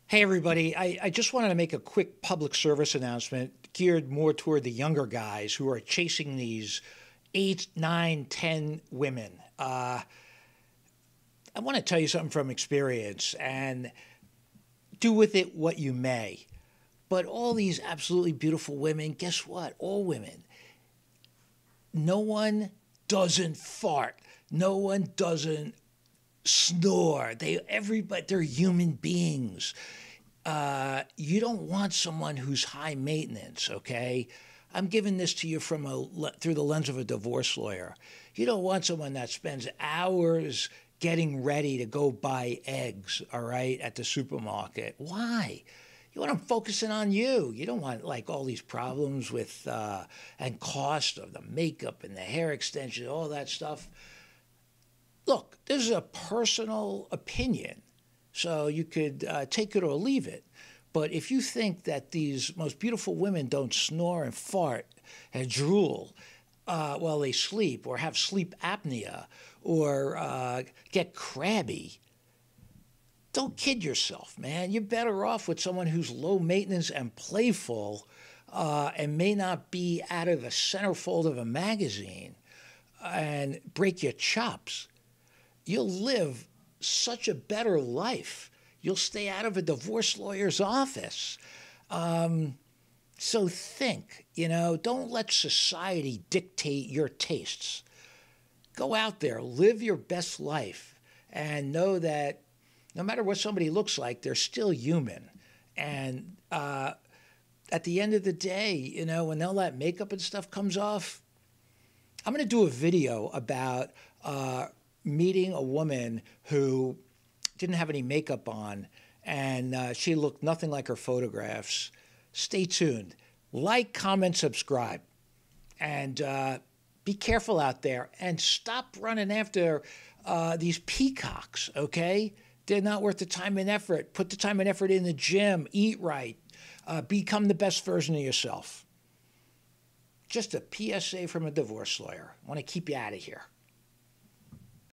Hey, everybody. I just wanted to make a quick public service announcement geared more toward the younger guys who are chasing these 8, 9, 10 women. I want to tell you something from experience and do with it what you may. But all these absolutely beautiful women, guess what? All women. No one doesn't fart. No one doesn't snore. Everybody, they're human beings. You don't want someone who's high maintenance, okay? I'm giving this to you through the lens of a divorce lawyer. You don't want someone that spends hours getting ready to go buy eggs, all right, at the supermarket. Why? You want them focusing on you. You don't want like all these problems with and cost of the makeup and the hair extension, all that stuff. Look, this is a personal opinion, so you could take it or leave it. But if you think that these most beautiful women don't snore and fart and drool while they sleep, or have sleep apnea, or get crabby, don't kid yourself, man. You're better off with someone who's low maintenance and playful and may not be out of the centerfold of a magazine and break your chops. You'll live such a better life. You'll stay out of a divorce lawyer's office. So think, don't let society dictate your tastes. Go out there, live your best life, and know that no matter what somebody looks like, they're still human. And at the end of the day, when all that makeup and stuff comes off, I'm going to do a video about meeting a woman who didn't have any makeup on, and she looked nothing like her photographs. Stay tuned. Like, comment, subscribe. And be careful out there, and stop running after these peacocks, okay? They're not worth the time and effort. Put the time and effort in the gym. Eat right. Become the best version of yourself. Just a PSA from a divorce lawyer. I want to keep you out of here.